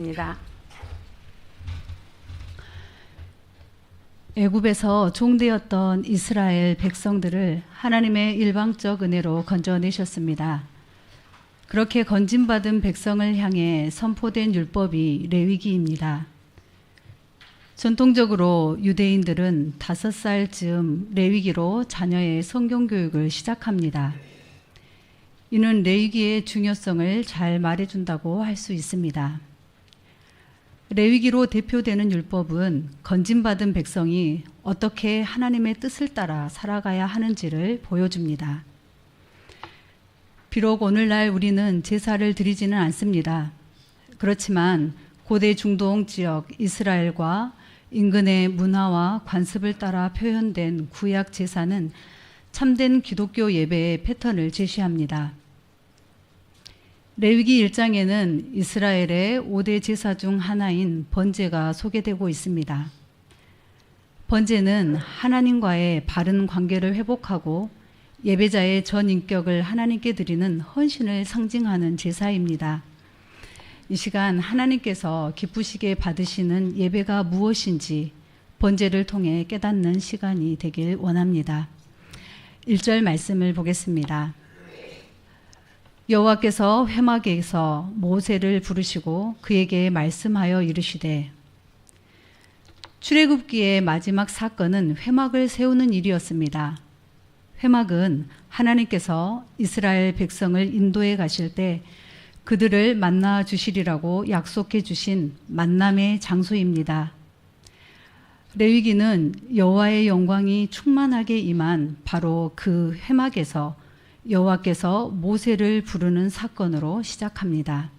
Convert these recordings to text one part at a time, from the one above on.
입니다. 애굽에서 종되었던 이스라엘 백성들을 하나님의 일방적 은혜로 건져내셨습니다. 그렇게 건진받은 백성을 향해 선포된 율법이 레위기입니다. 전통적으로 유대인들은 5살 즈음 레위기로 자녀의 성경교육을 시작합니다. 이는 레위기의 중요성을 잘 말해준다고 할 수 있습니다. 레위기로 대표되는 율법은 건진받은 백성이 어떻게 하나님의 뜻을 따라 살아가야 하는지를 보여줍니다. 비록 오늘날 우리는 제사를 드리지는 않습니다. 그렇지만 고대 중동 지역 이스라엘과 인근의 문화와 관습을 따라 표현된 구약 제사는 참된 기독교 예배의 패턴을 제시합니다. 레위기 1장에는 이스라엘의 5대 제사 중 하나인 번제가 소개되고 있습니다. 번제는 하나님과의 바른 관계를 회복하고 예배자의 전 인격을 하나님께 드리는 헌신을 상징하는 제사입니다. 이 시간 하나님께서 기쁘시게 받으시는 예배가 무엇인지 번제를 통해 깨닫는 시간이 되길 원합니다. 1절 말씀을 보겠습니다. 여호와께서 회막에서 모세를 부르시고 그에게 말씀하여 이르시되. 출애굽기의 마지막 사건은 회막을 세우는 일이었습니다. 회막은 하나님께서 이스라엘 백성을 인도해 가실 때 그들을 만나 주시리라고 약속해 주신 만남의 장소입니다. 레위기는 여호와의 영광이 충만하게 임한 바로 그 회막에서 여호와께서 모세를 부르는 사건으로 시작합니다.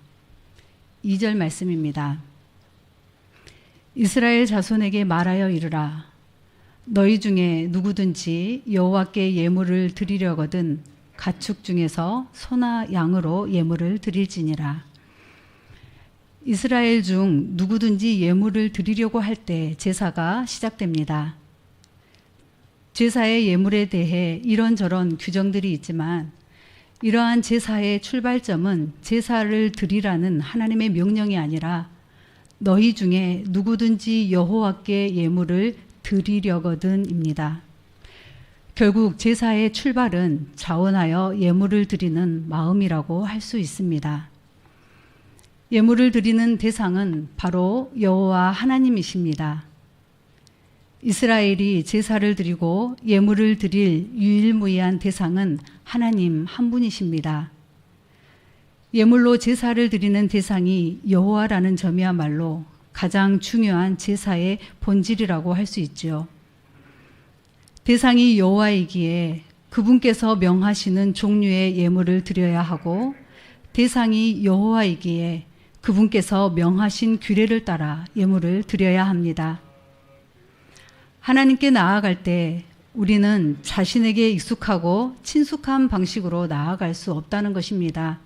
2절 말씀입니다. 이스라엘 자손에게 말하여 이르라. 너희 중에 누구든지 여호와께 예물을 드리려거든 가축 중에서 소나 양으로 예물을 드릴지니라. 이스라엘 중 누구든지 예물을 드리려고 할 때 제사가 시작됩니다. 제사의 예물에 대해 이런저런 규정들이 있지만 이러한 제사의 출발점은 제사를 드리라는 하나님의 명령이 아니라 너희 중에 누구든지 여호와께 예물을 드리려거든입니다. 결국 제사의 출발은 자원하여 예물을 드리는 마음이라고 할 수 있습니다. 예물을 드리는 대상은 바로 여호와 하나님이십니다. 이스라엘이 제사를 드리고 예물을 드릴 유일무이한 대상은 하나님 한 분이십니다. 예물로 제사를 드리는 대상이 여호와라는 점이야말로 가장 중요한 제사의 본질이라고 할 수 있죠. 대상이 여호와이기에 그분께서 명하시는 종류의 예물을 드려야 하고 대상이 여호와이기에 그분께서 명하신 규례를 따라 예물을 드려야 합니다. 하나님께 나아갈 때 우리는 자신에게 익숙하고 친숙한 방식으로 나아갈 수 없다는 것입니다.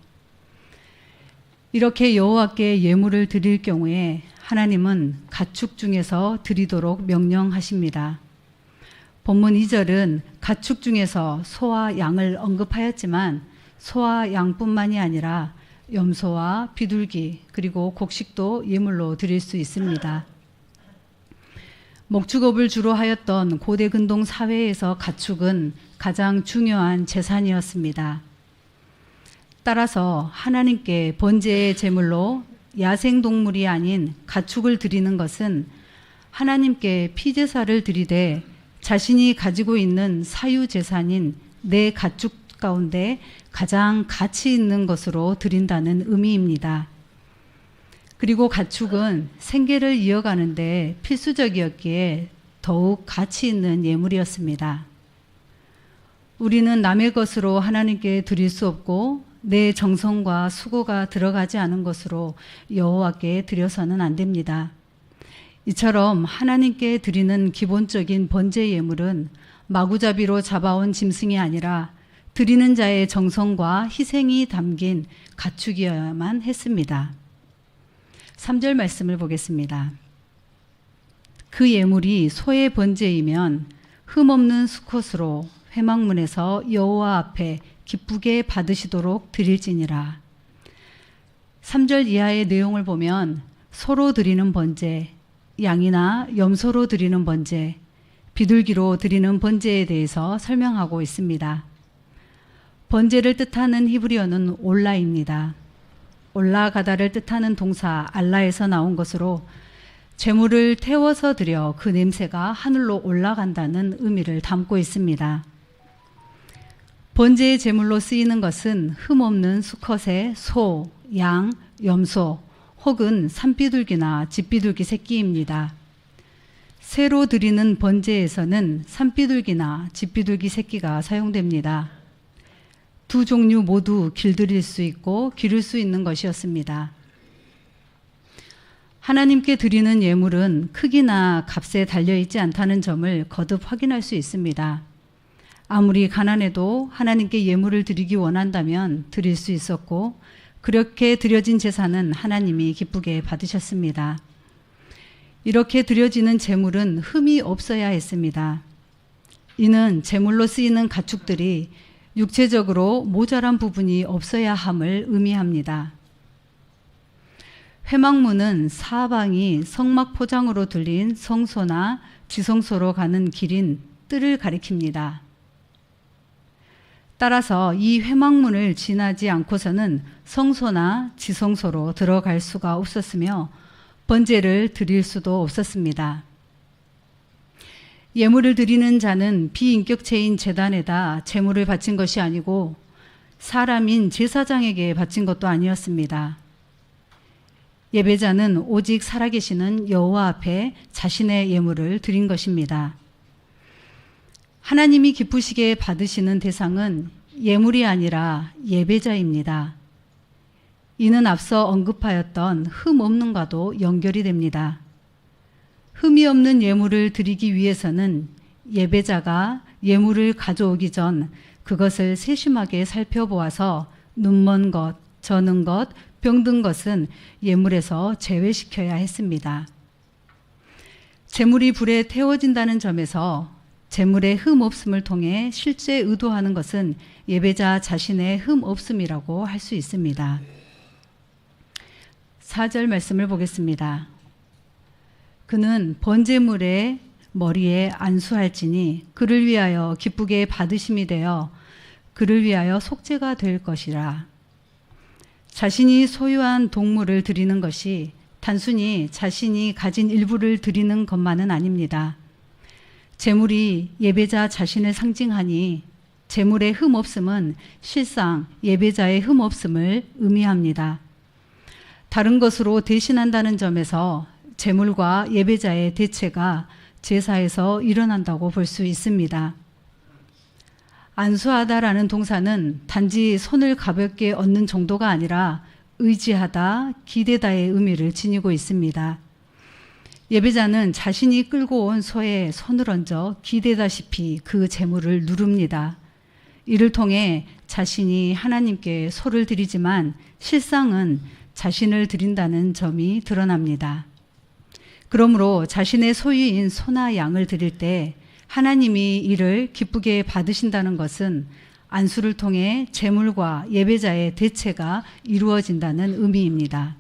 이렇게 여호와께 예물을 드릴 경우에 하나님은 가축 중에서 드리도록 명령하십니다. 본문 2절은 가축 중에서 소와 양을 언급하였지만 소와 양뿐만이 아니라 염소와 비둘기 그리고 곡식도 예물로 드릴 수 있습니다. 목축업을 주로 하였던 고대 근동 사회에서 가축은 가장 중요한 재산이었습니다. 따라서 하나님께 번제의 제물로 야생동물이 아닌 가축을 드리는 것은 하나님께 피제사를 드리되 자신이 가지고 있는 사유재산인 내 가축 가운데 가장 가치 있는 것으로 드린다는 의미입니다. 그리고 가축은 생계를 이어가는데 필수적이었기에 더욱 가치 있는 예물이었습니다. 우리는 남의 것으로 하나님께 드릴 수 없고 내 정성과 수고가 들어가지 않은 것으로 여호와께 드려서는 안 됩니다. 이처럼 하나님께 드리는 기본적인 번제 예물은 마구잡이로 잡아온 짐승이 아니라 드리는 자의 정성과 희생이 담긴 가축이어야만 했습니다. 3절 말씀을 보겠습니다. 그 예물이 소의 번제이면 흠없는 수컷으로 회막문에서 여호와 앞에 기쁘게 받으시도록 드릴지니라. 3절 이하의 내용을 보면 소로 드리는 번제, 양이나 염소로 드리는 번제, 비둘기로 드리는 번제에 대해서 설명하고 있습니다. 번제를 뜻하는 히브리어는 올라입니다. 올라가다를 뜻하는 동사 알라에서 나온 것으로 제물을 태워서 드려 그 냄새가 하늘로 올라간다는 의미를 담고 있습니다. 번제의 제물로 쓰이는 것은 흠없는 수컷의 소, 양, 염소 혹은 산비둘기나 집비둘기 새끼입니다. 새로 드리는 번제에서는 산비둘기나 집비둘기 새끼가 사용됩니다. 두 종류 모두 길들일 수 있고 기를 수 있는 것이었습니다. 하나님께 드리는 예물은 크기나 값에 달려있지 않다는 점을 거듭 확인할 수 있습니다. 아무리 가난해도 하나님께 예물을 드리기 원한다면 드릴 수 있었고 그렇게 드려진 제사는 하나님이 기쁘게 받으셨습니다. 이렇게 드려지는 제물은 흠이 없어야 했습니다. 이는 제물로 쓰이는 가축들이 육체적으로 모자란 부분이 없어야 함을 의미합니다. 회막문은 사방이 성막 포장으로 둘린 성소나 지성소로 가는 길인 뜰을 가리킵니다. 따라서 이 회막문을 지나지 않고서는 성소나 지성소로 들어갈 수가 없었으며 번제를 드릴 수도 없었습니다. 예물을 드리는 자는 비인격체인 제단에다 제물을 바친 것이 아니고 사람인 제사장에게 바친 것도 아니었습니다. 예배자는 오직 살아계시는 여호와 앞에 자신의 예물을 드린 것입니다. 하나님이 기쁘시게 받으시는 대상은 예물이 아니라 예배자입니다. 이는 앞서 언급하였던 흠 없는과도 연결이 됩니다. 흠이 없는 예물을 드리기 위해서는 예배자가 예물을 가져오기 전 그것을 세심하게 살펴보아서 눈먼 것, 저는 것, 병든 것은 예물에서 제외시켜야 했습니다. 제물이 불에 태워진다는 점에서 제물의 흠 없음을 통해 실제 의도하는 것은 예배자 자신의 흠 없음이라고 할 수 있습니다. 4절 말씀을 보겠습니다. 그는 번제물의 머리에 안수할지니 그를 위하여 기쁘게 받으심이 되어 그를 위하여 속죄가 될 것이라. 자신이 소유한 동물을 드리는 것이 단순히 자신이 가진 일부를 드리는 것만은 아닙니다. 제물이 예배자 자신을 상징하니 제물의 흠 없음은 실상 예배자의 흠 없음을 의미합니다. 다른 것으로 대신한다는 점에서 제물과 예배자의 대체가 제사에서 일어난다고 볼 수 있습니다. 안수하다라는 동사는 단지 손을 가볍게 얹는 정도가 아니라 의지하다, 기대다의 의미를 지니고 있습니다. 예배자는 자신이 끌고 온 소에 손을 얹어 기대다시피 그 제물을 누릅니다. 이를 통해 자신이 하나님께 소를 드리지만 실상은 자신을 드린다는 점이 드러납니다. 그러므로 자신의 소유인 소나 양을 드릴 때 하나님이 이를 기쁘게 받으신다는 것은 안수를 통해 제물과 예배자의 대체가 이루어진다는 의미입니다.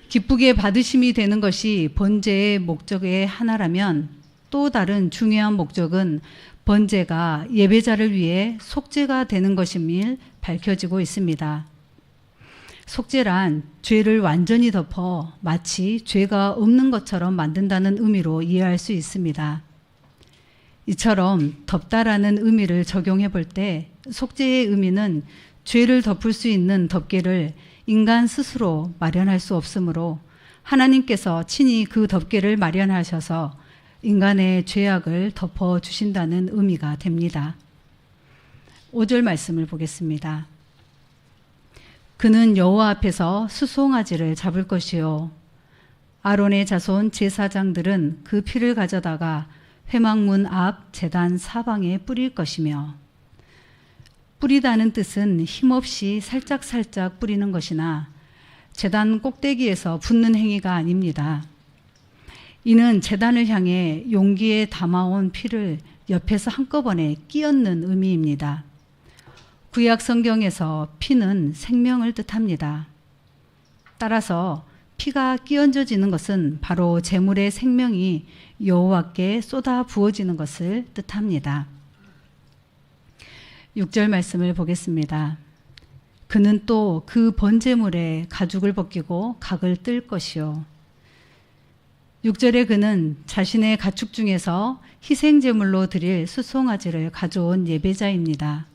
기쁘게 받으심이 되는 것이 번제의 목적의 하나라면 또 다른 중요한 목적은 번제가 예배자를 위해 속죄가 되는 것임을 밝혀지고 있습니다. 속죄란 죄를 완전히 덮어 마치 죄가 없는 것처럼 만든다는 의미로 이해할 수 있습니다. 이처럼 덮다라는 의미를 적용해 볼 때 속죄의 의미는 죄를 덮을 수 있는 덮개를 인간 스스로 마련할 수 없으므로 하나님께서 친히 그 덮개를 마련하셔서 인간의 죄악을 덮어주신다는 의미가 됩니다. 5절 말씀을 보겠습니다. 그는 여호와 앞에서 수송아지를 잡을 것이요 아론의 자손 제사장들은 그 피를 가져다가 회막문 앞 제단 사방에 뿌릴 것이며, 뿌리다는 뜻은 힘없이 살짝살짝 뿌리는 것이나 제단 꼭대기에서 붓는 행위가 아닙니다. 이는 제단을 향해 용기에 담아온 피를 옆에서 한꺼번에 끼얹는 의미입니다. 구약 성경에서 피는 생명을 뜻합니다. 따라서 피가 끼얹어지는 것은 바로 제물의 생명이 여호와께 쏟아 부어지는 것을 뜻합니다. 6절 말씀을 보겠습니다. 그는 또 그 번제물에 가죽을 벗기고 각을 뜰 것이요. 6절에 그는 자신의 가축 중에서 희생제물로 드릴 수송아지를 가져온 예배자입니다.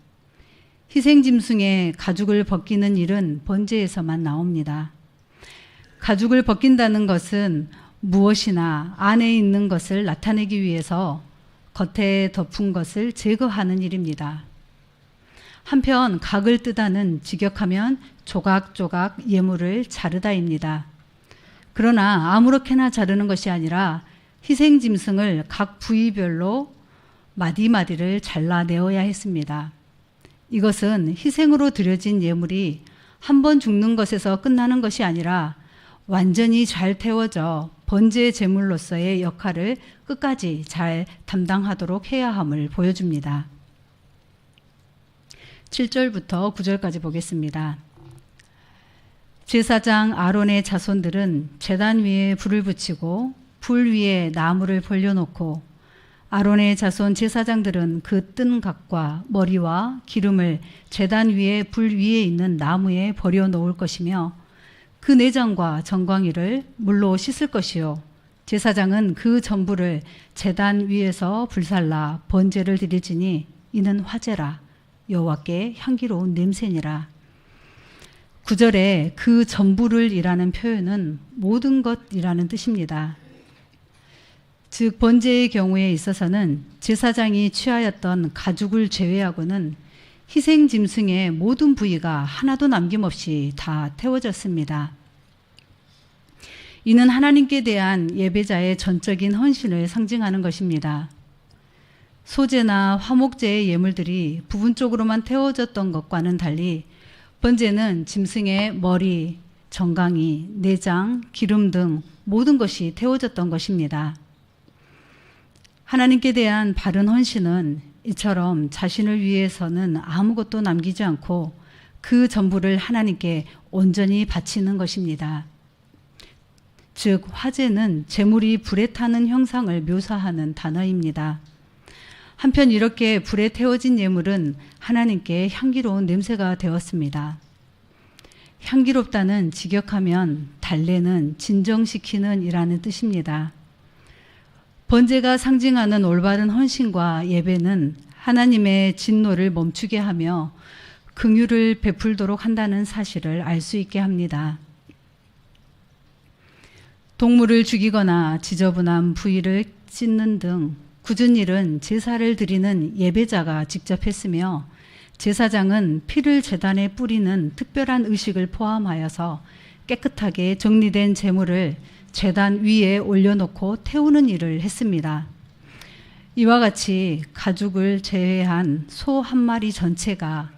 희생짐승의 가죽을 벗기는 일은 번제에서만 나옵니다. 가죽을 벗긴다는 것은 무엇이나 안에 있는 것을 나타내기 위해서 겉에 덮은 것을 제거하는 일입니다. 한편 각을 뜨다는 직역하면 조각조각 예물을 자르다입니다. 그러나 아무렇게나 자르는 것이 아니라 희생짐승을 각 부위별로 마디마디를 잘라내어야 했습니다. 이것은 희생으로 드려진 예물이 한 번 죽는 것에서 끝나는 것이 아니라 완전히 잘 태워져 번제 제물로서의 역할을 끝까지 잘 담당하도록 해야 함을 보여줍니다. 7절부터 9절까지 보겠습니다. 제사장 아론의 자손들은 제단 위에 불을 붙이고 불 위에 나무를 벌려놓고 아론의 자손 제사장들은 그 뜬 각과 머리와 기름을 제단 위에 불 위에 있는 나무에 버려 놓을 것이며 그 내장과 정광이를 물로 씻을 것이요 제사장은 그 전부를 제단 위에서 불살라 번제를 드릴지니 이는 화제라 여호와께 향기로운 냄새니라. 9절에 그 전부를 이라는 표현은 모든 것이라는 뜻입니다. 즉 번제의 경우에 있어서는 제사장이 취하였던 가죽을 제외하고는 희생 짐승의 모든 부위가 하나도 남김없이 다 태워졌습니다. 이는 하나님께 대한 예배자의 전적인 헌신을 상징하는 것입니다. 소제나 화목제의 예물들이 부분적으로만 태워졌던 것과는 달리 번제는 짐승의 머리, 정강이, 내장, 기름 등 모든 것이 태워졌던 것입니다. 하나님께 대한 바른 헌신은 이처럼 자신을 위해서는 아무것도 남기지 않고 그 전부를 하나님께 온전히 바치는 것입니다. 즉 화제는 제물이 불에 타는 형상을 묘사하는 단어입니다. 한편 이렇게 불에 태워진 예물은 하나님께 향기로운 냄새가 되었습니다. 향기롭다는 직역하면 달래는 진정시키는 이라는 뜻입니다. 번제가 상징하는 올바른 헌신과 예배는 하나님의 진노를 멈추게 하며 긍휼을 베풀도록 한다는 사실을 알 수 있게 합니다. 동물을 죽이거나 지저분한 부위를 찢는 등 굳은 일은 제사를 드리는 예배자가 직접 했으며 제사장은 피를 제단에 뿌리는 특별한 의식을 포함하여서 깨끗하게 정리된 제물을 제단 위에 올려놓고 태우는 일을 했습니다. 이와 같이 가죽을 제외한 소 한 마리 전체가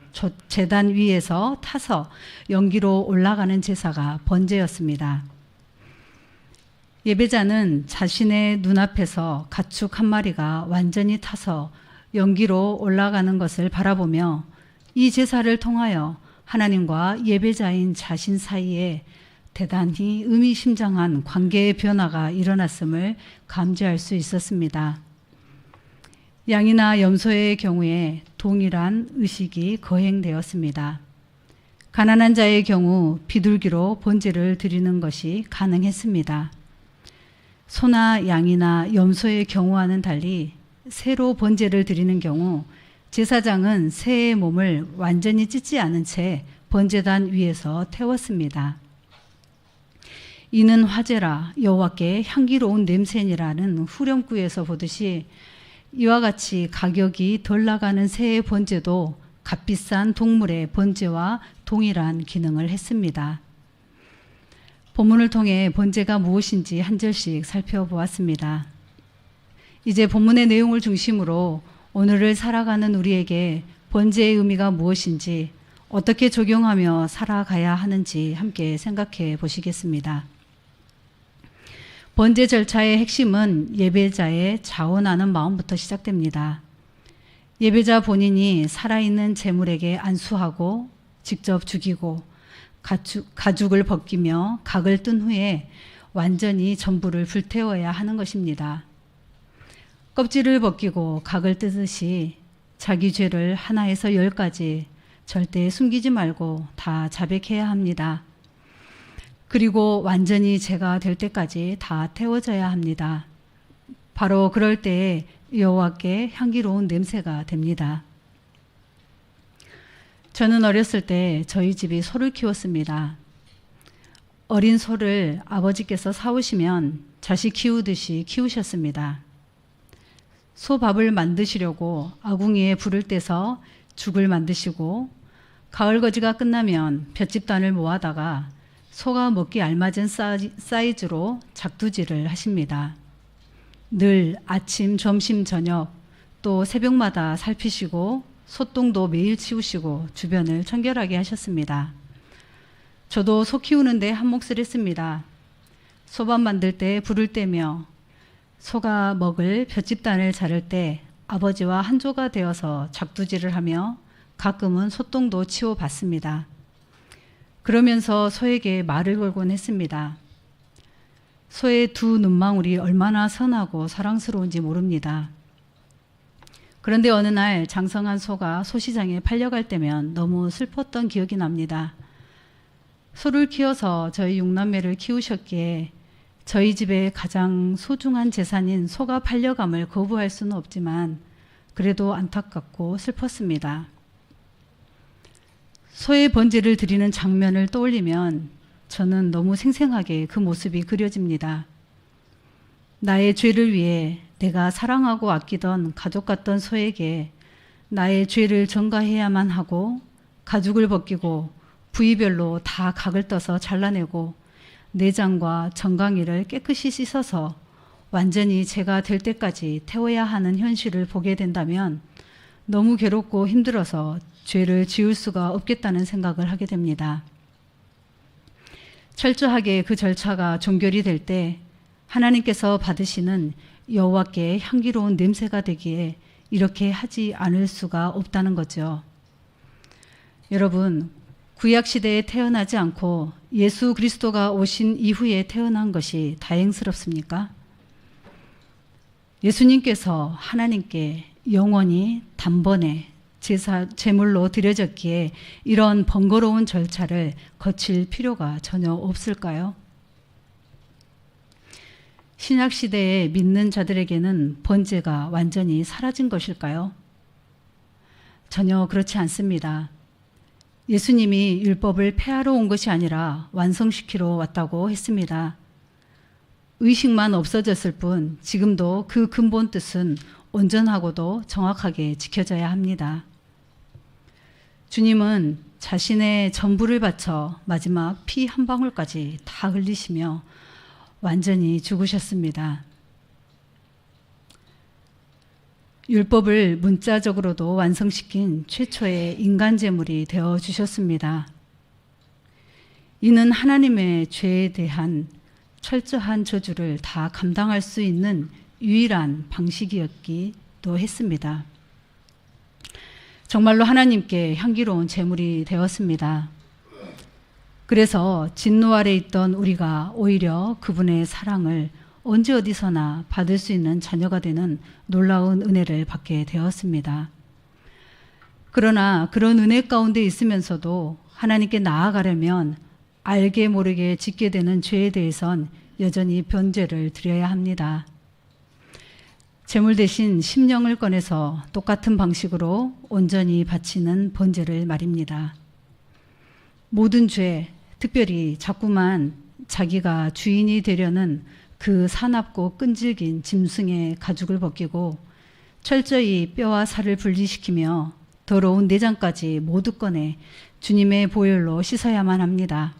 제단 위에서 타서 연기로 올라가는 제사가 번제였습니다. 예배자는 자신의 눈앞에서 가축 한 마리가 완전히 타서 연기로 올라가는 것을 바라보며 이 제사를 통하여 하나님과 예배자인 자신 사이에 대단히 의미심장한 관계의 변화가 일어났음을 감지할 수 있었습니다. 양이나 염소의 경우에 동일한 의식이 거행되었습니다. 가난한 자의 경우 비둘기로 번제를 드리는 것이 가능했습니다. 소나 양이나 염소의 경우와는 달리 새로 번제를 드리는 경우 제사장은 새의 몸을 완전히 찢지 않은 채 번제단 위에서 태웠습니다. 이는 화제라 여호와께 향기로운 냄새니라는 후렴구에서 보듯이 이와 같이 가격이 덜 나가는 새의 번제도 값비싼 동물의 번제와 동일한 기능을 했습니다. 본문을 통해 번제가 무엇인지 한 절씩 살펴보았습니다. 이제 본문의 내용을 중심으로 오늘을 살아가는 우리에게 번제의 의미가 무엇인지 어떻게 적용하며 살아가야 하는지 함께 생각해 보시겠습니다. 번제 절차의 핵심은 예배자의 자원하는 마음부터 시작됩니다. 예배자 본인이 살아있는 제물에게 안수하고 직접 죽이고 가죽을 벗기며 각을 뜬 후에 완전히 전부를 불태워야 하는 것입니다. 껍질을 벗기고 각을 뜨듯이 자기 죄를 하나에서 10가지 절대 숨기지 말고 다 자백해야 합니다. 그리고 완전히 죄가 될 때까지 다 태워져야 합니다. 바로 그럴 때에 여호와께 향기로운 냄새가 됩니다. 저는 어렸을 때 저희 집이 소를 키웠습니다. 어린 소를 아버지께서 사오시면 자식 키우듯이 키우셨습니다. 소 밥을 만드시려고 아궁이에 불을 떼서 죽을 만드시고 가을거지가 끝나면 볏짚단을 모아다가 소가 먹기 알맞은 사이즈로 작두질을 하십니다. 늘 아침, 점심, 저녁 또 새벽마다 살피시고 소똥도 매일 치우시고 주변을 청결하게 하셨습니다. 저도 소 키우는데 한몫을 했습니다. 소밥 만들 때 불을 떼며 소가 먹을 볏짚단을 자를 때 아버지와 한조가 되어서 작두질을 하며 가끔은 소똥도 치워봤습니다. 그러면서 소에게 말을 걸곤 했습니다. 소의 두 눈망울이 얼마나 선하고 사랑스러운지 모릅니다. 그런데 어느 날 장성한 소가 소시장에 팔려갈 때면 너무 슬펐던 기억이 납니다. 소를 키워서 저희 6남매를 키우셨기에 저희 집의 가장 소중한 재산인 소가 팔려감을 거부할 수는 없지만 그래도 안타깝고 슬펐습니다. 소의 번제를 드리는 장면을 떠올리면 저는 너무 생생하게 그 모습이 그려집니다. 나의 죄를 위해 내가 사랑하고 아끼던 가족 같던 소에게 나의 죄를 전가해야만 하고 가죽을 벗기고 부위별로 다 각을 떠서 잘라내고 내장과 정강이를 깨끗이 씻어서 완전히 죄가 될 때까지 태워야 하는 현실을 보게 된다면 너무 괴롭고 힘들어서 죄를 지을 수가 없겠다는 생각을 하게 됩니다. 철저하게 그 절차가 종결이 될 때 하나님께서 받으시는 여호와께 향기로운 냄새가 되기에 이렇게 하지 않을 수가 없다는 거죠. 여러분, 구약시대에 태어나지 않고 예수 그리스도가 오신 이후에 태어난 것이 다행스럽습니까? 예수님께서 하나님께 영원히 단번에 제물로 드려졌기에 이런 번거로운 절차를 거칠 필요가 전혀 없을까요? 신약시대에 믿는 자들에게는 번제가 완전히 사라진 것일까요? 전혀 그렇지 않습니다. 예수님이 율법을 폐하러 온 것이 아니라 완성시키러 왔다고 했습니다. 의식만 없어졌을 뿐 지금도 그 근본 뜻은 온전하고도 정확하게 지켜져야 합니다. 주님은 자신의 전부를 바쳐 마지막 피 한 방울까지 다 흘리시며 완전히 죽으셨습니다. 율법을 문자적으로도 완성시킨 최초의 인간 제물이 되어 주셨습니다. 이는 하나님의 죄에 대한 철저한 저주를 다 감당할 수 있는 유일한 방식이었기도 했습니다. 정말로 하나님께 향기로운 제물이 되었습니다. 그래서 진노 아래 있던 우리가 오히려 그분의 사랑을 언제 어디서나 받을 수 있는 자녀가 되는 놀라운 은혜를 받게 되었습니다. 그러나 그런 은혜 가운데 있으면서도 하나님께 나아가려면 알게 모르게 짓게 되는 죄에 대해선 여전히 변제를 드려야 합니다. 제물 대신 심령을 꺼내서 똑같은 방식으로 온전히 바치는 번제를 말입니다. 모든 죄, 특별히 자꾸만 자기가 주인이 되려는 그 사납고 끈질긴 짐승의 가죽을 벗기고 철저히 뼈와 살을 분리시키며 더러운 내장까지 모두 꺼내 주님의 보혈로 씻어야만 합니다.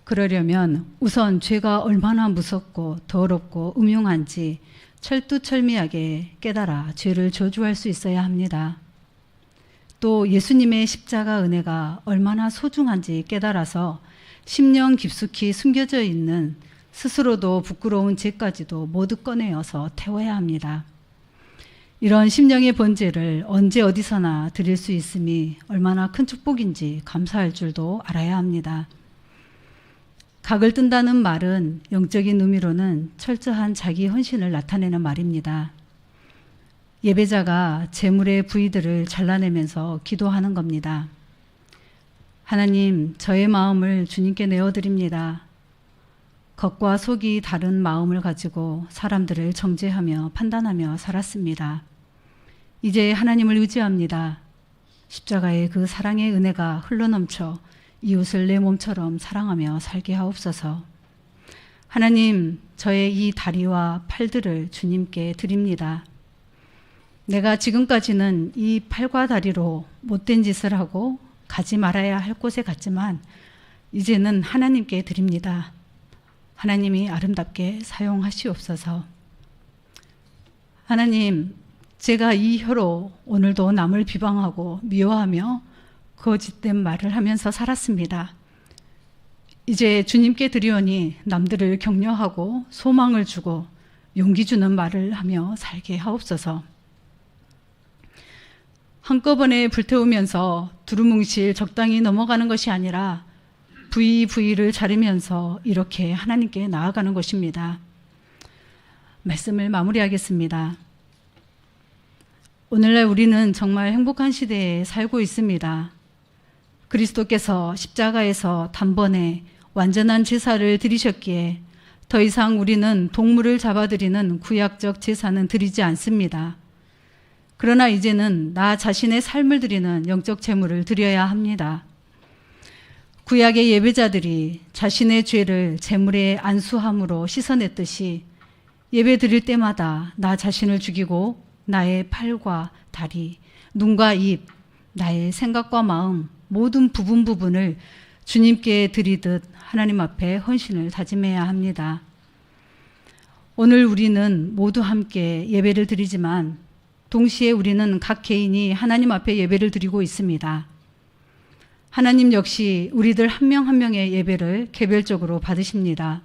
그러려면 우선 죄가 얼마나 무섭고 더럽고 음흉한지 철두철미하게 깨달아 죄를 저주할 수 있어야 합니다. 또 예수님의 십자가 은혜가 얼마나 소중한지 깨달아서 심령 깊숙이 숨겨져 있는 스스로도 부끄러운 죄까지도 모두 꺼내어서 태워야 합니다. 이런 심령의 번제를 언제 어디서나 드릴 수 있음이 얼마나 큰 축복인지 감사할 줄도 알아야 합니다. 각을 뜬다는 말은 영적인 의미로는 철저한 자기 헌신을 나타내는 말입니다. 예배자가 제물의 부위들을 잘라내면서 기도하는 겁니다. 하나님, 저의 마음을 주님께 내어드립니다. 겉과 속이 다른 마음을 가지고 사람들을 정죄하며 판단하며 살았습니다. 이제 하나님을 의지합니다. 십자가의 그 사랑의 은혜가 흘러넘쳐 이웃을 내 몸처럼 사랑하며 살게 하옵소서. 하나님, 저의 이 다리와 팔들을 주님께 드립니다. 내가 지금까지는 이 팔과 다리로 못된 짓을 하고 가지 말아야 할 곳에 갔지만 이제는 하나님께 드립니다. 하나님이 아름답게 사용하시옵소서. 하나님, 제가 이 혀로 오늘도 남을 비방하고 미워하며 거짓된 말을 하면서 살았습니다. 이제 주님께 드리오니 남들을 격려하고 소망을 주고 용기 주는 말을 하며 살게 하옵소서. 한꺼번에 불태우면서 두루뭉실 적당히 넘어가는 것이 아니라 부위를 자르면서 이렇게 하나님께 나아가는 것입니다. 말씀을 마무리하겠습니다. 오늘날 우리는 정말 행복한 시대에 살고 있습니다. 그리스도께서 십자가에서 단번에 완전한 제사를 드리셨기에 더 이상 우리는 동물을 잡아드리는 구약적 제사는 드리지 않습니다. 그러나 이제는 나 자신의 삶을 드리는 영적 제물을 드려야 합니다. 구약의 예배자들이 자신의 죄를 제물의 안수함으로 씻어냈듯이 예배 드릴 때마다 나 자신을 죽이고 나의 팔과 다리, 눈과 입, 나의 생각과 마음 모든 부분을 주님께 드리듯 하나님 앞에 헌신을 다짐해야 합니다. 오늘 우리는 모두 함께 예배를 드리지만 동시에 우리는 각 개인이 하나님 앞에 예배를 드리고 있습니다. 하나님 역시 우리들 한 명 한 명의 예배를 개별적으로 받으십니다.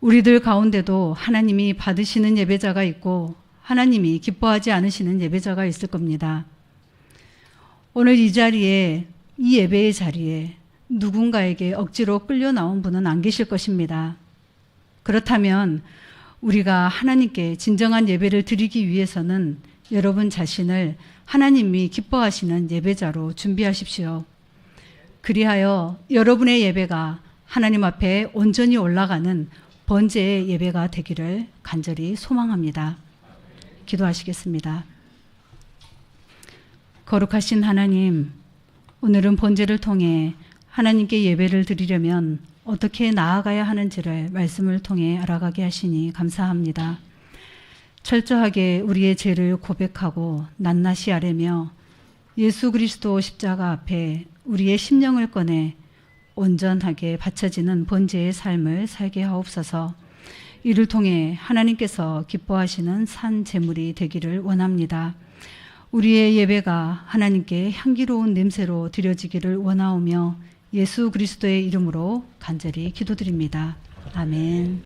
우리들 가운데도 하나님이 받으시는 예배자가 있고 하나님이 기뻐하지 않으시는 예배자가 있을 겁니다. 오늘 이 자리에, 이 예배의 자리에 누군가에게 억지로 끌려 나온 분은 안 계실 것입니다. 그렇다면 우리가 하나님께 진정한 예배를 드리기 위해서는 여러분 자신을 하나님이 기뻐하시는 예배자로 준비하십시오. 그리하여 여러분의 예배가 하나님 앞에 온전히 올라가는 번제의 예배가 되기를 간절히 소망합니다. 기도하시겠습니다. 거룩하신 하나님, 오늘은 번제를 통해 하나님께 예배를 드리려면 어떻게 나아가야 하는지를 말씀을 통해 알아가게 하시니 감사합니다. 철저하게 우리의 죄를 고백하고 낱낱이 아뢰며 예수 그리스도 십자가 앞에 우리의 심령을 꺼내 온전하게 바쳐지는 번제의 삶을 살게 하옵소서. 이를 통해 하나님께서 기뻐하시는 산 제물이 되기를 원합니다. 우리의 예배가 하나님께 향기로운 냄새로 드려지기를 원하오며 예수 그리스도의 이름으로 간절히 기도드립니다. 아멘.